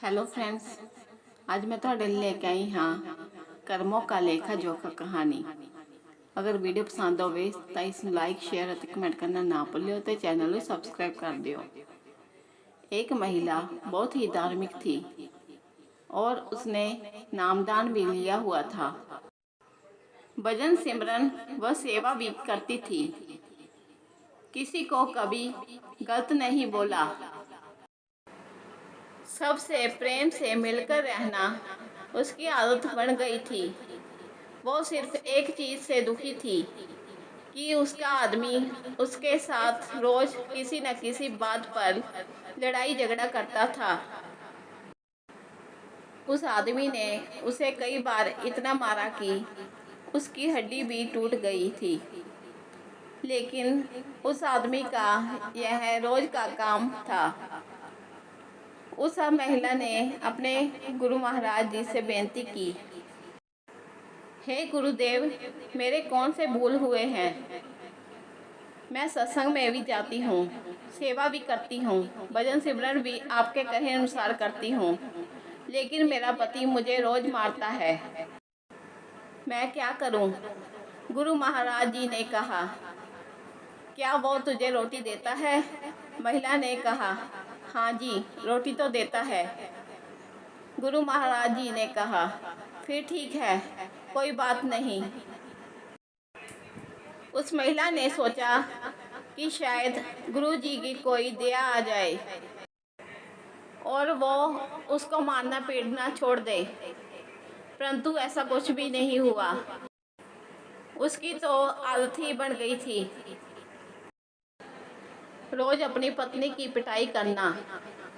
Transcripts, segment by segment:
Hello friends, आज मैं ਤੁਹਾਡੇ ਲਈ ਲੈ ਕੇ ਆਈ ਹਾਂ ਕਰਮੋਂ का लेखा जोखा कहानी। अगर वीडियो पसंद होवे ਤਾਂ ਇਸ ਨੂੰ लाइक शेयर ਅਤੇ कमेंट करना ना भूलियो ਤੇ चैनल ਨੂੰ सब्सक्राइब कर दियो। एक महिला बहुत ही धार्मिक थी और उसने नामदान भी लिया हुआ था। भजन सिमरन व सेवा भी करती थी। किसी को कभी गलत नहीं बोला। सबसे प्रेम से मिलकर रहना उसकी आदत बन गई थी। वो सिर्फ एक चीज़ से दुखी थी कि उसका आदमी उसके साथ रोज किसी न किसी बात पर लड़ाई झगड़ा करता था। उस आदमी ने उसे कई बार इतना मारा कि उसकी हड्डी भी टूट गई थी। लेकिन उस आदमी का यह रोज का काम था। उस महिला ने अपने गुरु महाराज जी से बेनती की, हे गुरुदेव, मेरे कौन से भूल हुए हैं? मैं सत्संग में भी जाती हूँ, सेवा भी करती हूँ, भजन सिमरन भी आपके कहे अनुसार करती हूँ, लेकिन मेरा पति मुझे रोज मारता है। मैं क्या करूँ? गुरु महाराज जी ने कहा, क्या वो तुझे रोटी देता है? महिला ने कहा, हाँ जी, रोटी तो देता है। गुरु महाराज जी ने कहा, फिर ठीक है, कोई बात नहीं। उस महिला ने सोचा कि शायद गुरु जी की कोई दया आ जाए और वो उसको मारना पीटना छोड़ दे, परंतु ऐसा कुछ भी नहीं हुआ। उसकी तो आदत ही बन गई थी रोज अपनी पत्नी की पिटाई करना।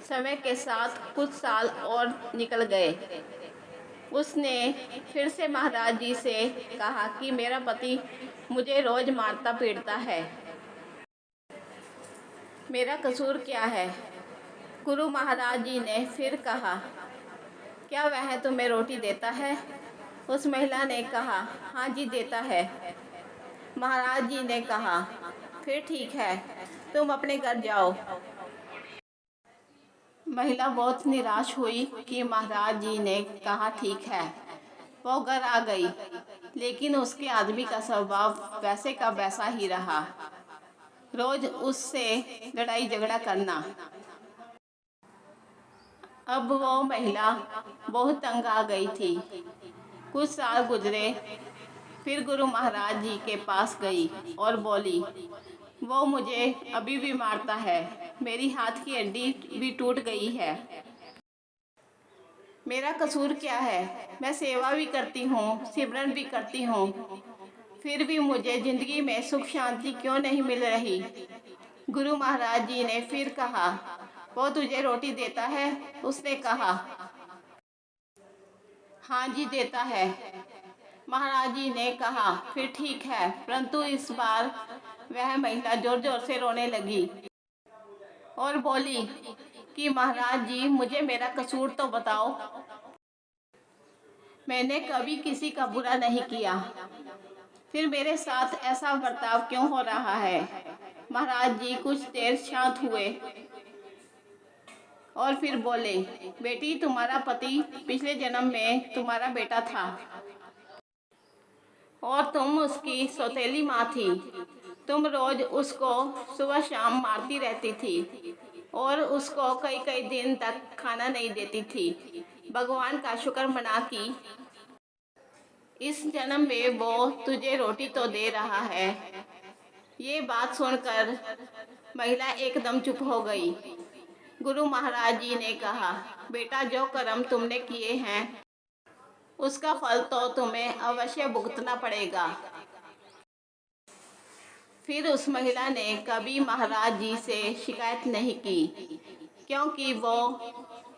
समय के साथ कुछ साल और निकल गए। उसने फिर से महाराज जी से कहा कि मेरा पति मुझे रोज मारता पीटता है, मेरा कसूर क्या है? गुरु महाराज जी ने फिर कहा, क्या वह तुम्हें रोटी देता है? उस महिला ने कहा, हाँ जी, देता है। महाराज जी ने कहा, फिर ठीक है, तुम अपने घर जाओ। महिला बहुत निराश हुई कि महाराज जी ने कहा ठीक है। वो घर आ गई, लेकिन उसके आदमी का स्वभाव वैसे का वैसा ही रहा, रोज उससे लड़ाई झगड़ा करना। अब वो महिला बहुत तंग आ गई थी। कुछ साल गुजरे, फिर गुरु महाराज जी के पास गई और बोली, वो मुझे अभी भी मारता है, मेरी हाथ की हड्डी भी टूट गई है, मेरा कसूर क्या है? मैं सेवा भी करती हूँ, सिमरन भी करती हूँ, फिर भी मुझे जिंदगी में सुख शांति क्यों नहीं मिल रही? गुरु महाराज जी ने फिर कहा, वो तुझे रोटी देता है? उसने कहा, हाँ जी, देता है। महाराज जी ने कहा, फिर ठीक है, परंतु इस बार वह महिला जोर जोर से रोने लगी और बोली कि महाराज जी, मुझे मेरा कसूर तो बताओ। मैंने कभी किसी का बुरा नहीं किया, फिर मेरे साथ ऐसा बर्ताव क्यों हो रहा है? महाराज जी कुछ देर शांत हुए और फिर बोले, बेटी, तुम्हारा पति पिछले जन्म में तुम्हारा बेटा था और तुम उसकी सौतेली माँ थी। तुम रोज उसको सुबह शाम मारती रहती थी और उसको कई कई दिन तक खाना नहीं देती थी। भगवान का शुक्र मना कि इस जन्म में वो तुझे रोटी तो दे रहा है। ये बात सुनकर महिला एकदम चुप हो गई। गुरु महाराज जी ने कहा, बेटा, जो कर्म तुमने किए हैं उसका फल तो तुम्हें अवश्य भुगतना पड़ेगा। फिर उस महिला ने कभी महाराज जी से शिकायत नहीं की, क्योंकि वो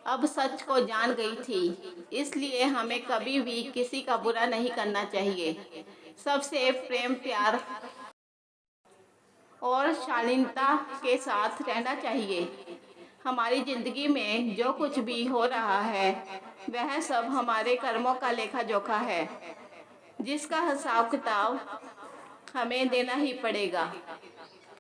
अब सच को जान गई थी। इसलिए हमें कभी भी किसी का बुरा नहीं करना चाहिए। सबसे प्रेम, प्यार और शालीनता के साथ रहना चाहिए। हमारी ज़िंदगी में जो कुछ भी हो रहा है वह सब हमारे कर्मों का लेखा जोखा है, जिसका हिसाब किताब हमें देना ही पड़ेगा।